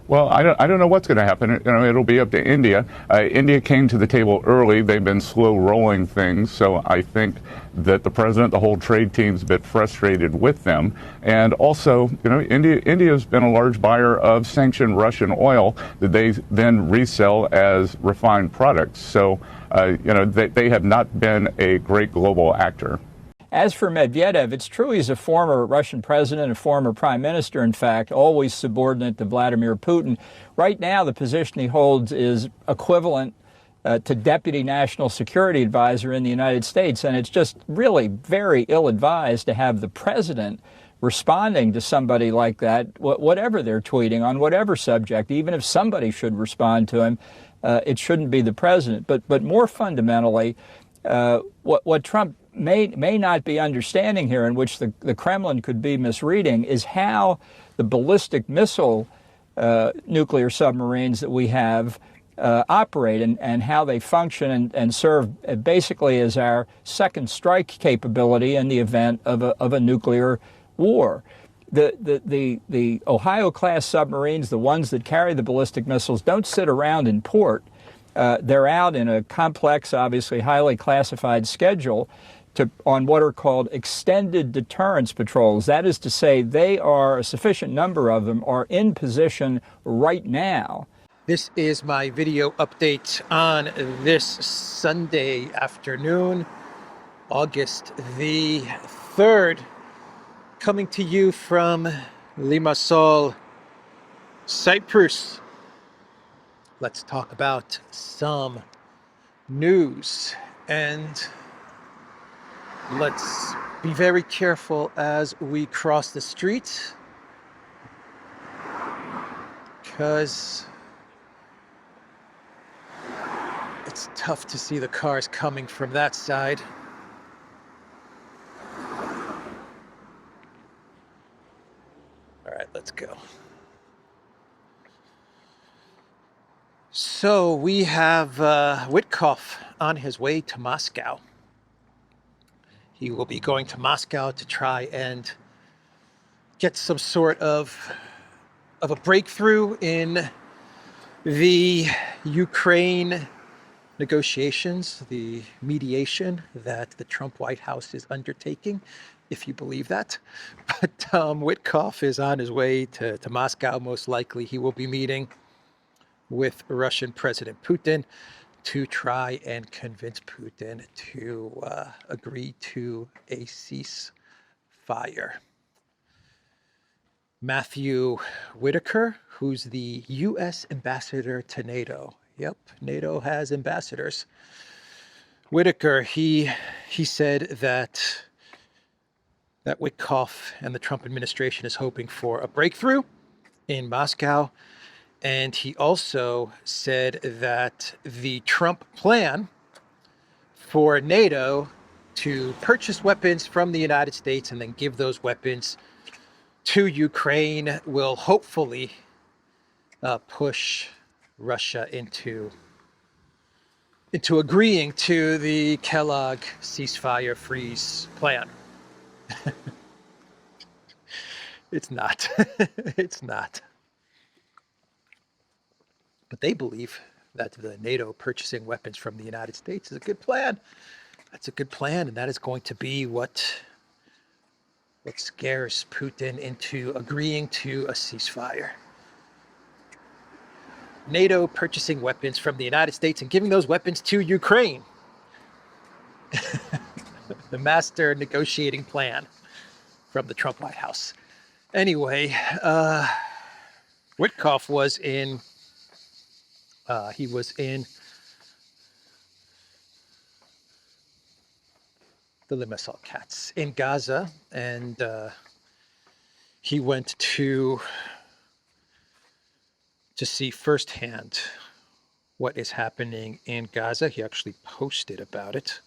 Well, I don't know what's going to happen. It'll be up to India. India came to the table early. They've been slow rolling things. So I think that the president, the whole trade team's a bit frustrated with them. And also, India's been a large buyer of sanctioned Russian oil that they then resell as refined products. So, they have not been a great global actor. As for Medvedev, it's true he's a former Russian president, a former prime minister, in fact, always subordinate to Vladimir Putin. Right now, the position he holds is equivalent to Deputy National Security Advisor in the United States. And it's just really very ill-advised to have the president responding to somebody like that, whatever they're tweeting on whatever subject. Even if somebody should respond to him, it shouldn't be the president. But more fundamentally, what Trump may not be understanding here, in which the Kremlin could be misreading, is how the ballistic missile nuclear submarines that we have operate and how they function and serve basically as our second strike capability in the event of a nuclear war. The Ohio-class submarines, the ones that carry the ballistic missiles, don't sit around in port. They're out in a complex, obviously highly classified schedule on what are called extended deterrence patrols. That is to say, a sufficient number of them are in position right now. This is my video update on this Sunday afternoon, August the 3rd, coming to you from Limassol, Cyprus. Let's talk about some news, and let's be very careful as we cross the street, because it's tough to see the cars coming from that side. All right, let's go. So we have Witkoff on his way to Moscow. He will be going to Moscow to try and get some sort of a breakthrough in the Ukraine negotiations, the mediation that the Trump White House is undertaking, if you believe that. But Witkoff is on his way to Moscow. Most likely he will be meeting with Russian President Putin to try and convince Putin to agree to a ceasefire. Matthew Whitaker, who's the U.S. ambassador to NATO. Yep, NATO has ambassadors. Whitaker, he said that Witkoff and the Trump administration is hoping for a breakthrough in Moscow. And he also said that the Trump plan for NATO to purchase weapons from the United States and then give those weapons to Ukraine will hopefully push Russia into agreeing to the Kellogg ceasefire freeze plan. It's not. It's not. But they believe that the NATO purchasing weapons from the United States is a good plan. That's a good plan, and that is going to be what scares Putin into agreeing to a ceasefire. NATO purchasing weapons from the United States and giving those weapons to Ukraine. The master negotiating plan from the Trump White House. Anyway, Witkoff was in the Limassol Cats in Gaza, and he went to see firsthand what is happening in Gaza. He actually posted about it.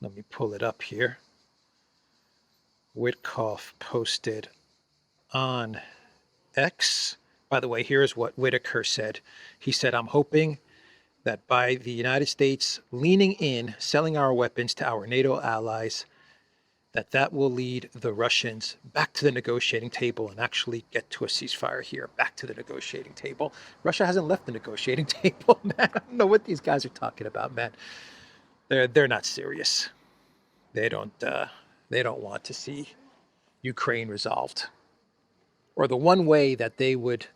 Let me pull it up here. Witkoff posted on X. By the way, here's what Whitaker said. He said, "I'm hoping that by the United States leaning in, selling our weapons to our NATO allies, that will lead the Russians back to the negotiating table and actually get to a ceasefire here, back to the negotiating table. Russia hasn't left the negotiating table, man. I don't know what these guys are talking about, man. They're not serious. They don't want to see Ukraine resolved. Or the one way that they would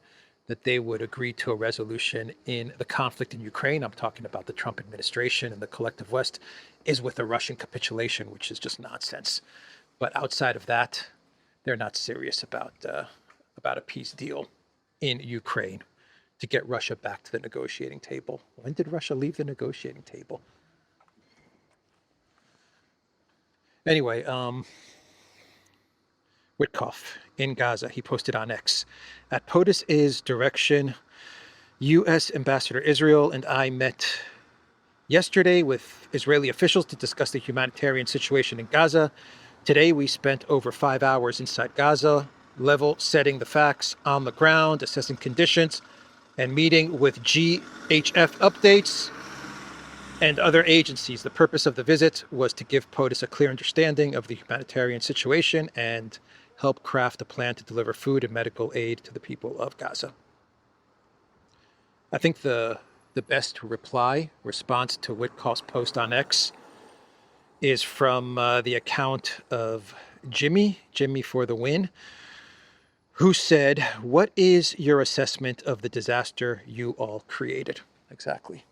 agree to a resolution in the conflict in Ukraine, I'm talking about the Trump administration and the collective West, is with a Russian capitulation, which is just nonsense. But outside of that, they're not serious about a peace deal in Ukraine to get Russia back to the negotiating table. When did Russia leave the negotiating table? Anyway, Witkoff in Gaza, he posted on X. At POTUS's direction, U.S. Ambassador Israel and I met yesterday with Israeli officials to discuss the humanitarian situation in Gaza. Today, we spent over 5 hours inside Gaza, level setting the facts on the ground, assessing conditions, and meeting with GHF updates and other agencies. The purpose of the visit was to give POTUS a clear understanding of the humanitarian situation and help craft a plan to deliver food and medical aid to the people of Gaza. I think the best response to Witkoff's post on X is from the account of Jimmy for the win, who said, "What is your assessment of the disaster you all created?" Exactly.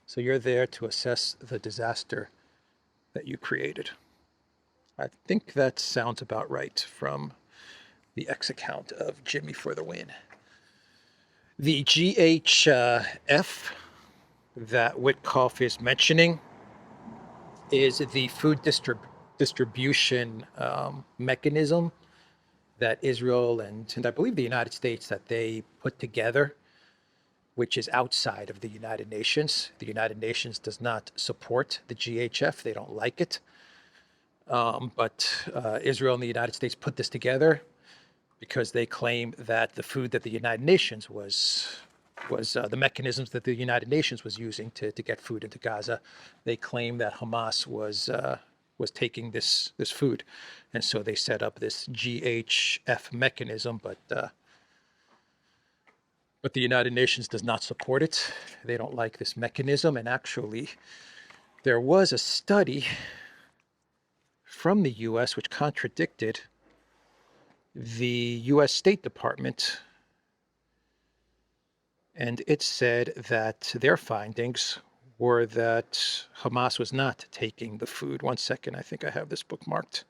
So you're there to assess the disaster that you created. I think that sounds about right from the X account of Jimmy for the win. The GHF that Witkoff is mentioning is the food distribution mechanism that Israel and I believe the United States, that they put together, which is outside of the United Nations. The United Nations does not support the GHF. They don't like it. But Israel and the United States put this together because they claim that the food that the United Nations was the mechanisms that the United Nations was using to get food into Gaza. They claim that Hamas was taking this food, and so they set up this GHF mechanism. But the United Nations does not support it. They don't like this mechanism, and actually, there was a study from the U.S. which contradicted the U.S. State Department, and it said that their findings were that Hamas was not taking the food. One second, I think I have this bookmarked.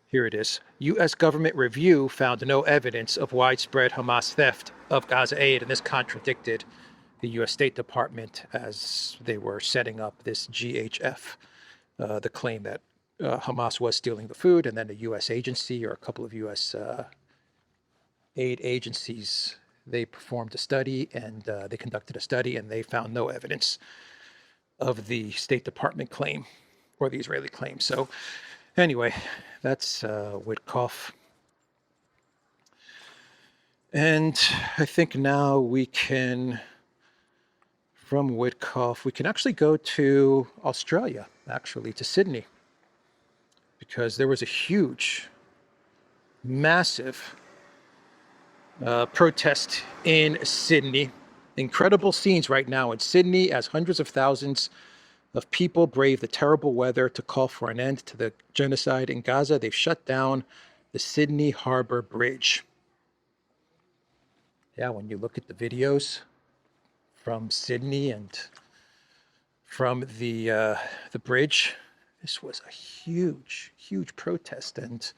Here it is. U.S. government review found no evidence of widespread Hamas theft of Gaza aid, and this contradicted the U.S. State Department as they were setting up this GHF, the claim that Hamas was stealing the food, and then a U.S. agency or a couple of U.S. aid agencies, they performed a study, and they conducted a study, and they found no evidence of the State Department claim or the Israeli claim. So anyway, that's Witkoff. And I think now we can, from Witkoff, we can actually go to Australia, actually, to Sydney, because there was a huge, massive protest in Sydney. Incredible scenes right now in Sydney as hundreds of thousands of people brave the terrible weather to call for an end to the genocide in Gaza. They've shut down the Sydney Harbour Bridge. Yeah, when you look at the videos from Sydney and from the bridge, this was a huge, huge protest. And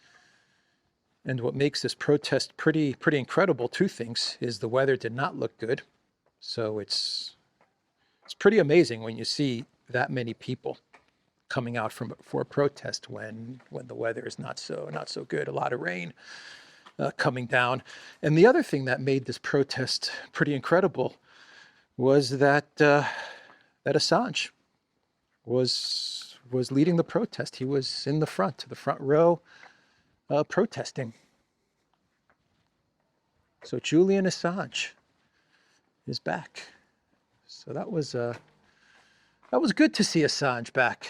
what makes this protest pretty incredible, two things, is the weather did not look good. So it's pretty amazing when you see that many people coming out for a protest when the weather is not so good, a lot of rain coming down. And the other thing that made this protest pretty incredible was that Assange was leading the protest. He was in the front row, protesting. So Julian Assange is back. So that was good to see Assange back.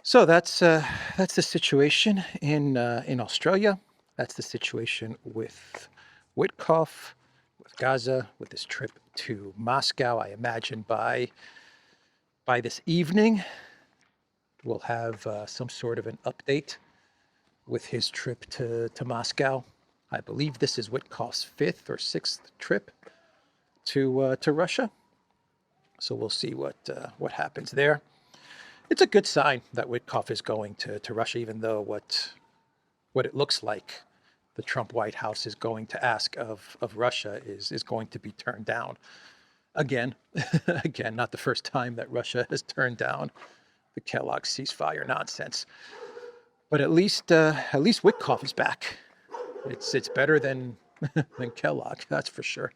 So that's the situation in Australia. That's the situation with Witkoff, with Gaza, with this trip to Moscow. I imagine by this evening, we'll have some sort of an update with his trip to Moscow. I believe this is Witkoff's 5th or 6th trip to Russia. So we'll see what happens there. It's a good sign that Witkoff is going to Russia, even though what it looks like the Trump White House is going to ask of Russia is going to be turned down. Again, not the first time that Russia has turned down the Kellogg ceasefire nonsense. But at least Witkoff is back. It's better than Kellogg, that's for sure.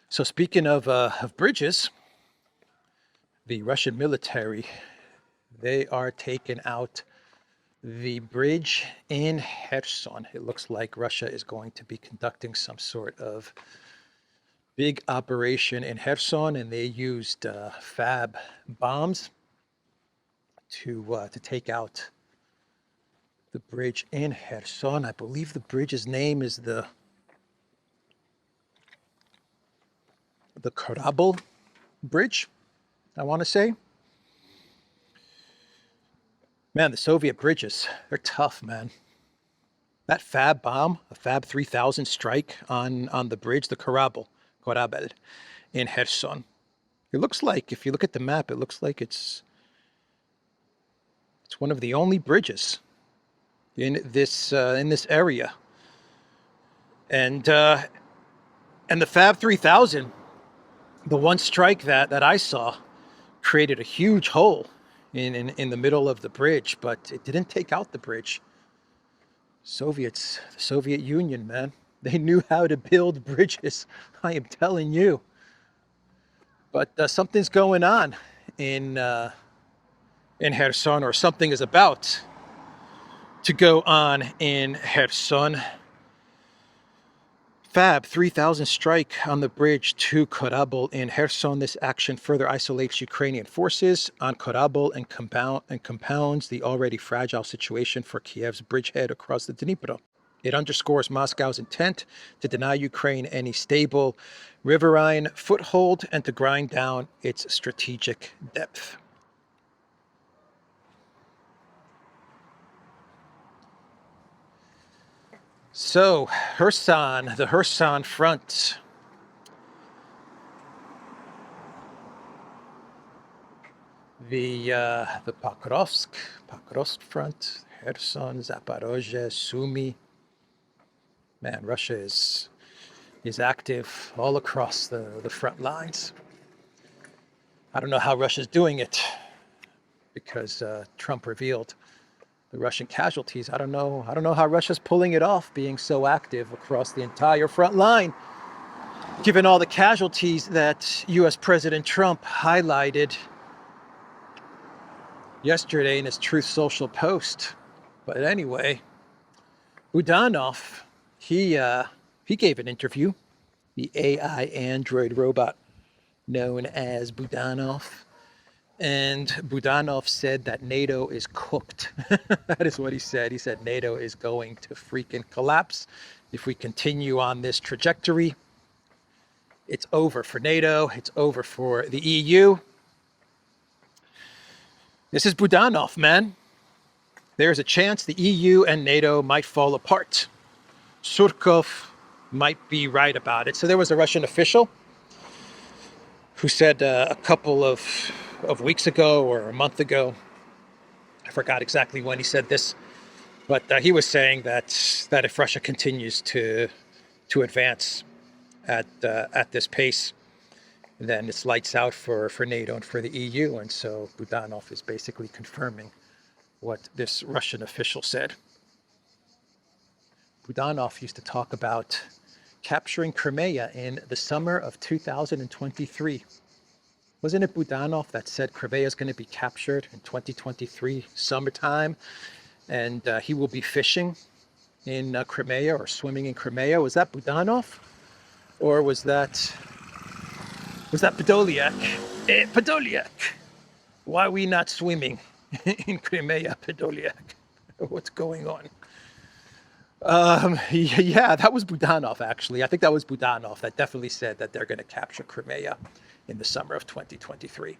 So speaking of bridges, the Russian military, they are taking out the bridge in Herson. It looks like Russia is going to be conducting some sort of big operation in Herson, and they used FAB bombs to take out the bridge in Herson. I believe the bridge's name is the Kherson Bridge, I want to say. Man, the Soviet bridges, they're tough, man. That FAB bomb, a FAB 3000 strike on the bridge, the Kherson in Herson. It looks like, if you look at the map, it looks like it's one of the only bridges in this area. And the FAB 3000, the one strike that I saw, created a huge hole in the middle of the bridge, but it didn't take out the bridge. The Soviet Union, man, they knew how to build bridges. I am telling you. But something's going on in Herson, or something is about to go on in Herson. FAB 3000 strike on the bridge to Kherson in Herson. This action further isolates Ukrainian forces on Kherson and compounds the already fragile situation for Kiev's bridgehead across the Dnipro. It underscores Moscow's intent to deny Ukraine any stable riverine foothold and to grind down its strategic depth. So, Herson, the Herson front. The Pokrovsk front, Herson, Zaporozhye, Sumy. Man, Russia is active all across the front lines. I don't know how Russia's doing it, because Trump revealed the Russian casualties. I don't know how Russia's pulling it off, being so active across the entire front line, given all the casualties that U.S. President Trump highlighted yesterday in his Truth Social post. But anyway, Budanov, he gave an interview, the AI android robot known as Budanov. And Budanov said that NATO is cooked. That is what he said. He said NATO is going to freaking collapse if we continue on this trajectory. It's over for NATO. It's over for the EU. This is Budanov, man. There's a chance the EU and NATO might fall apart. Surkov might be right about it. So there was a Russian official who said a couple of weeks ago or a month ago, I forgot exactly when he said this, but he was saying that if Russia continues to advance at this pace, then it's lights out for NATO and for the EU. And so Budanov is basically confirming what this Russian official said. Budanov used to talk about capturing Crimea in the summer of 2023. Wasn't it Budanov that said Crimea is going to be captured in 2023 summertime, and he will be fishing in Crimea or swimming in Crimea? Was that Budanov, or was that Podolyak? Podolyak. Why are we not swimming in Crimea, Podolyak? What's going on? Yeah, that was Budanov, actually. I think that was Budanov that definitely said that they're going to capture Crimea in the summer of 2023.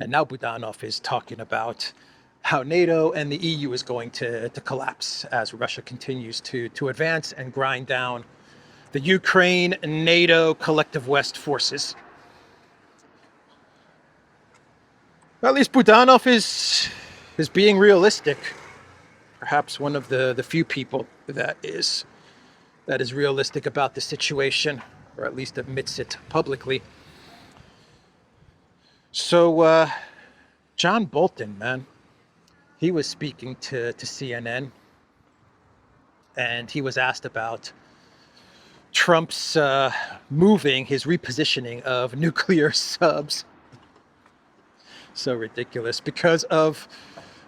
And now Budanov is talking about how NATO and the EU is going to collapse as Russia continues to advance and grind down the Ukraine NATO collective West forces. Well, at least Budanov is being realistic. Perhaps one of the few people that is realistic about the situation, or at least admits it publicly. So, John Bolton, man, he was speaking to CNN, and he was asked about Trump's moving, his repositioning of nuclear subs. So ridiculous, because of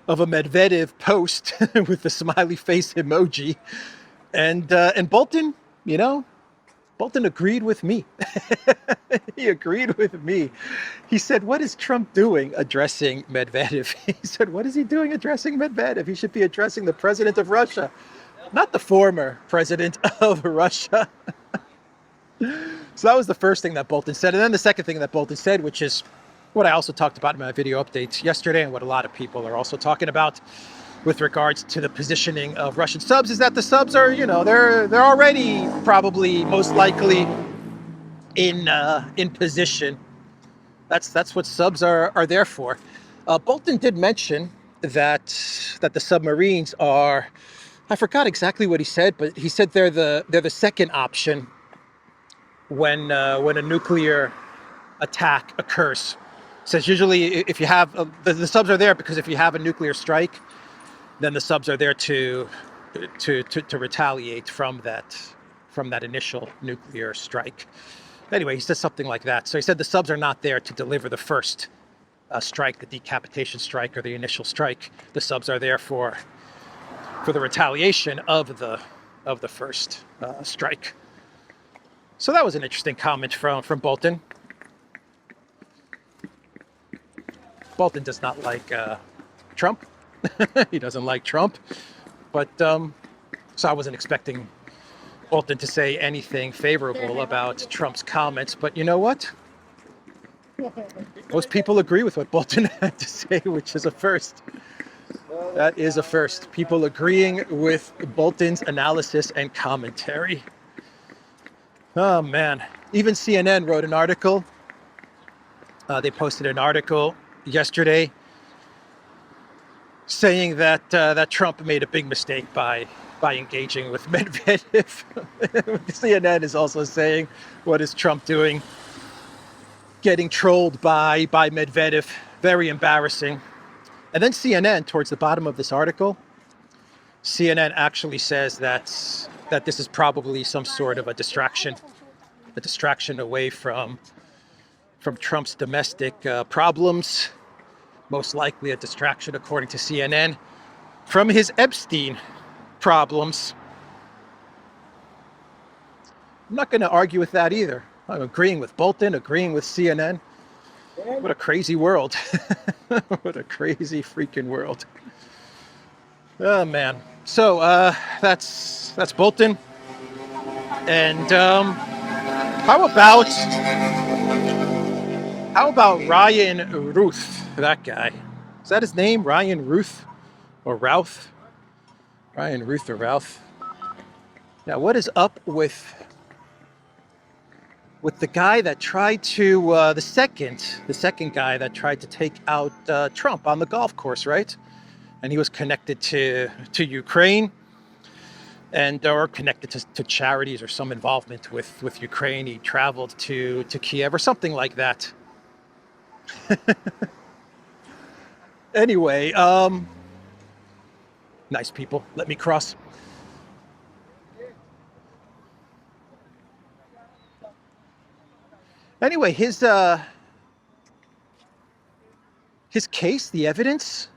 a Medvedev post with the smiley face emoji, and Bolton, Bolton agreed with me. He agreed with me. He said, "What is Trump doing addressing Medvedev?" He said, "What is he doing addressing Medvedev? He should be addressing the president of Russia, not the former president of Russia." So that was the first thing that Bolton said, and then the second thing that Bolton said, which is what I also talked about in my video updates yesterday, and what a lot of people are also talking about with regards to the positioning of Russian subs, is that the subs are, they're already probably most likely in position. That's what subs are there for. Bolton did mention that the submarines are, I forgot exactly what he said, but he said they're the second option when a nuclear attack occurs. Says usually if you have the subs are there because if you have a nuclear strike, then the subs are there to retaliate from that initial nuclear strike. Anyway, he said something like that. So he said the subs are not there to deliver the first strike, the decapitation strike or the initial strike. The subs are there for the retaliation of the first strike. So that was an interesting comment from Bolton. Bolton does not like Trump. He doesn't like Trump. But so I wasn't expecting Bolton to say anything favorable about Trump's comments. But you know what? Most people agree with what Bolton had to say, which is a first. That is a first. People agreeing with Bolton's analysis and commentary. Oh, man. Even CNN wrote an article. They posted an article yesterday saying that Trump made a big mistake by engaging with Medvedev. CNN is also saying, what is Trump doing? Getting trolled by Medvedev. Very embarrassing. And then CNN, towards the bottom of this article, CNN actually says that this is probably some sort of a distraction away from Trump's domestic problems. Most likely a distraction, according to CNN, from his Epstein problems. I'm not going to argue with that either. I'm agreeing with Bolton, agreeing with CNN. What a crazy world. What a crazy freaking world. Oh, man. So that's Bolton. And how about Ryan Routh? That guy. Is that his name? Ryan Routh or Routh? Ryan Routh or Routh. Now, what is up with the guy that tried to the second guy that tried to take out Trump on the golf course, right? And he was connected to Ukraine, or connected to charities or some involvement with Ukraine. He traveled to Kiev or something like that. Anyway, nice people. Let me cross. Anyway, his case, the evidence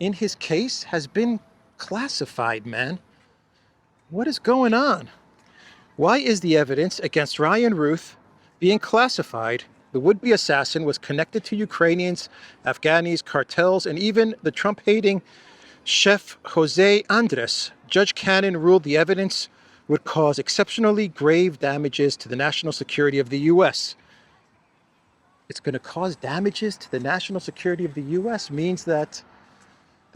in his case has been classified, man. What is going on? Why is the evidence against Ryan Routh being classified The would-be assassin was connected to Ukrainians, Afghanis, cartels, and even the Trump-hating chef Jose Andres. Judge Cannon ruled the evidence would cause exceptionally grave damages to the national security of the U.S. It's going to cause damages to the national security of the U.S. means that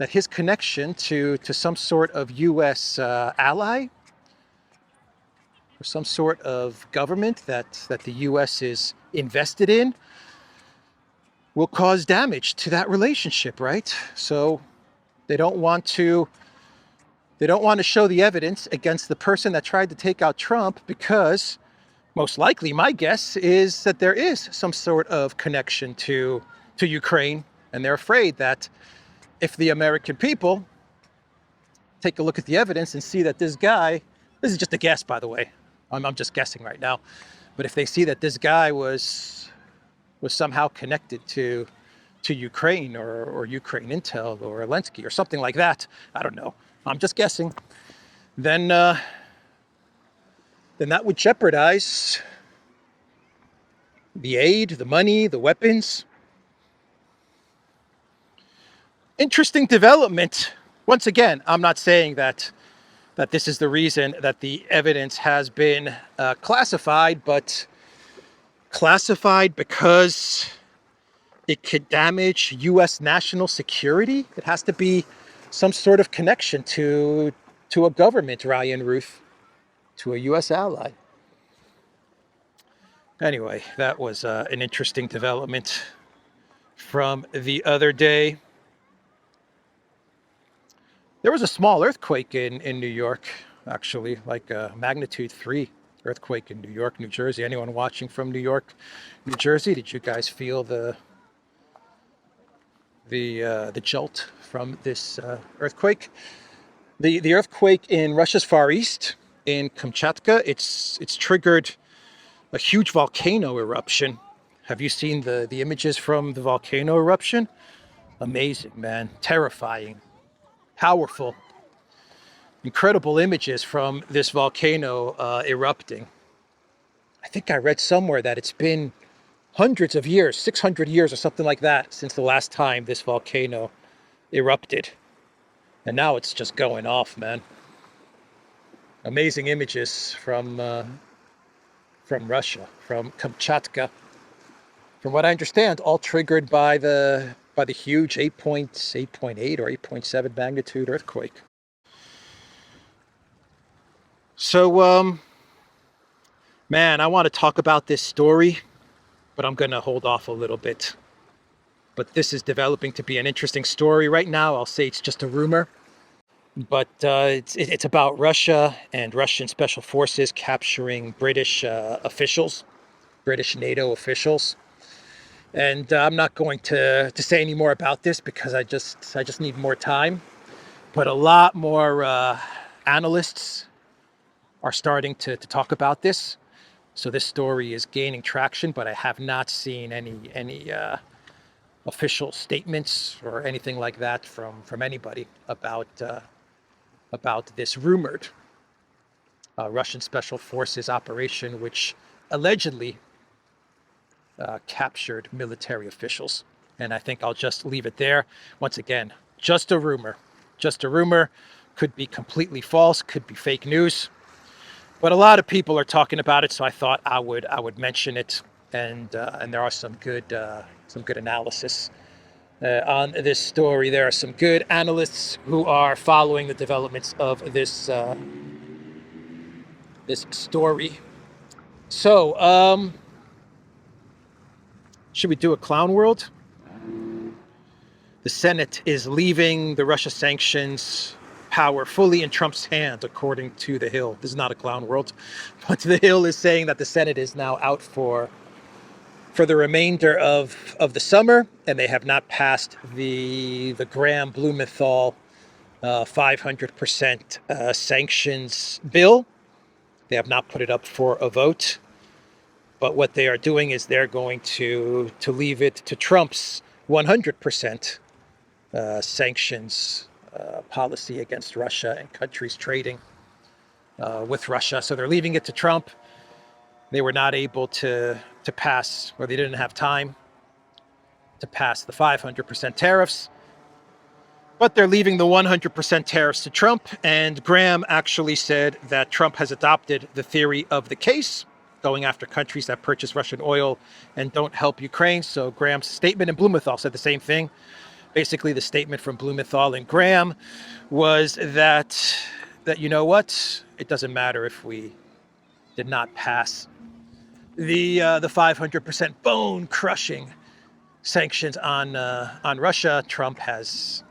his connection to some sort of U.S. Ally or some sort of government that the U.S. is invested in will cause damage to that relationship, right? So they don't want to show the evidence against the person that tried to take out Trump because most likely, my guess is that there is some sort of connection to Ukraine, and they're afraid that if the American people take a look at the evidence and see that this guy, this is just a guess, by the way, I'm just guessing right now, but if they see that this guy was somehow connected to Ukraine or Ukraine Intel or Zelensky or something like that, I don't know, I'm just guessing, then that would jeopardize the aid, the money, the weapons. Interesting development. Once again, I'm not saying that this is the reason that the evidence has been classified, but classified because it could damage U.S. national security. It has to be some sort of connection to a government, Ryan Routh, to a U.S. ally. Anyway, that was an interesting development from the other day. There was a small earthquake in New York, actually, like a magnitude 3 earthquake in New York, New Jersey. Anyone watching from New York, New Jersey? Did you guys feel the jolt from this earthquake? The earthquake in Russia's Far East, in Kamchatka, it's triggered a huge volcano eruption. Have you seen the images from the volcano eruption? Amazing, man. Terrifying. Powerful. Incredible images from this volcano erupting. I think I read somewhere that it's been hundreds of years, 600 years or something like that, since the last time this volcano erupted. And now it's just going off, man. Amazing images from Russia, from Kamchatka. From what I understand, all triggered by the huge 8.8 or 8.7 magnitude earthquake. So, man, I want to talk about this story, but I'm going to hold off a little bit. But this is developing to be an interesting story right now. I'll say it's just a rumor. But it's about Russia and Russian special forces capturing British officials, British NATO officials. And I'm not going to say any more about this because I just need more time. But a lot more analysts are starting to talk about this. So this story is gaining traction, but I have not seen any official statements or anything like that from anybody about this rumored Russian special forces operation, which allegedly captured military officials. And I think I'll just leave it there. Once again, just a rumor. Just a rumor. Could be completely false, could be fake news. But a lot of people are talking about it, so I thought I would mention it. And there are some good analysis on this story. There are some good analysts who are following the developments of this this story. So, should we do a clown world? The Senate is leaving the Russia sanctions power fully in Trump's hand, according to The Hill. This is not a clown world, but The Hill is saying that the Senate is now out for the remainder of the summer, and they have not passed the Graham-Blumenthal 500% sanctions bill. They have not put it up for a vote. But what they are doing is they're going to leave it to Trump's 100% sanctions policy against Russia and countries trading with Russia. So they're leaving it to Trump. They were not able to pass, or they didn't have time to pass the 500% tariffs. But they're leaving the 100% tariffs to Trump. And Graham actually said that Trump has adopted the theory of the case, going after countries that purchase Russian oil and don't help Ukraine. So Graham's statement, and Blumenthal said the same thing. Basically, the statement from Blumenthal and Graham was that you know what? It doesn't matter if we did not pass the 500% bone-crushing sanctions on Russia. Trump has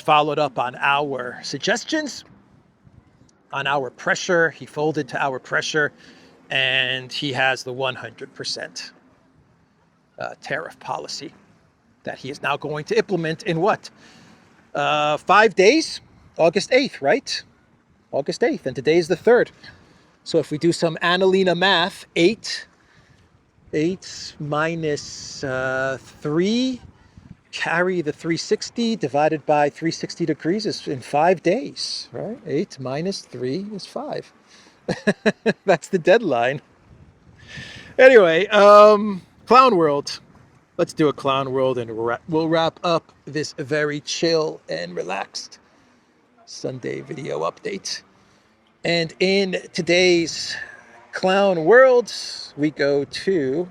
followed up on our suggestions, on our pressure. He folded to our pressure, and he has the 100% tariff policy that he is now going to implement in what? 5 days? August 8th, right? August 8th, and today is the 3rd. So if we do some Annalena math, 8 minus 3, carry the 360 divided by 360 degrees is in 5 days, right? 8 minus 3 is 5. That's the deadline. Anyway, Clown World. Let's do a Clown World, and we'll wrap up this very chill and relaxed Sunday video update. And in today's Clown World, we go to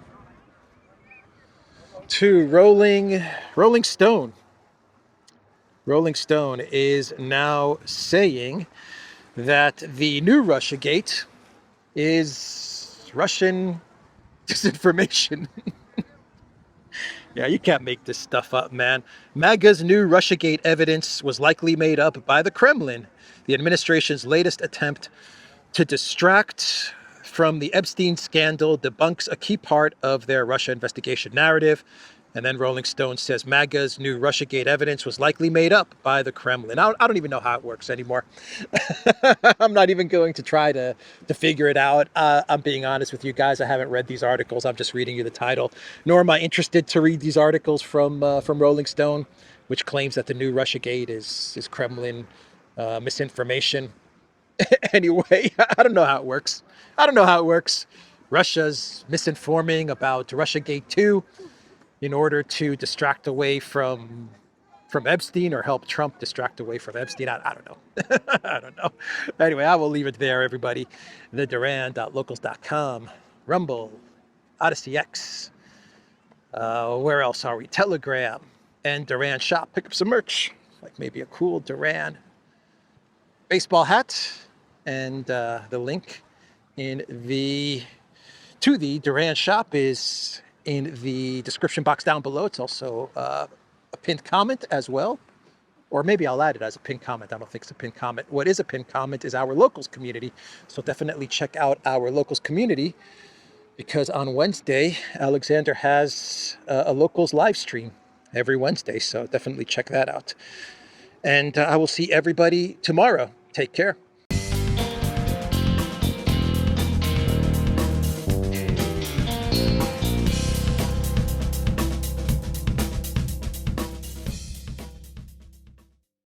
Rolling Stone. Rolling Stone is now saying that the new Russiagate is Russian disinformation. Yeah, you can't make this stuff up, man. MAGA's new Russiagate evidence was likely made up by the Kremlin, the administration's latest attempt to distract from the Epstein scandal debunks a key part of their Russia investigation narrative. And then Rolling Stone says MAGA's new Russiagate evidence was likely made up by the Kremlin. I don't even know how it works anymore. I'm not even going to try to figure it out. I'm being honest with you guys. I haven't read these articles. I'm just reading you the title. Nor am I interested to read these articles from Rolling Stone, which claims that the new Russiagate is Kremlin misinformation. Anyway, I don't know how it works. Russia's misinforming about Russiagate 2 in order to distract away from Epstein, or help Trump distract away from Epstein. I don't know. I don't know. Anyway, I will leave it there, everybody. The Duran.locals.com, Rumble, Odyssey X. Where else are we? Telegram and Duran Shop. Pick up some merch, like maybe a cool Duran baseball hat, and the link to the Duran Shop is in the description box down below. It's also a pinned comment as well. Or maybe I'll add it as a pinned comment. I don't think it's a pinned comment. What is a pinned comment is our locals community. So definitely check out our locals community, because on Wednesday, Alexander has a locals live stream every Wednesday. So definitely check that out. And I will see everybody tomorrow. Take care.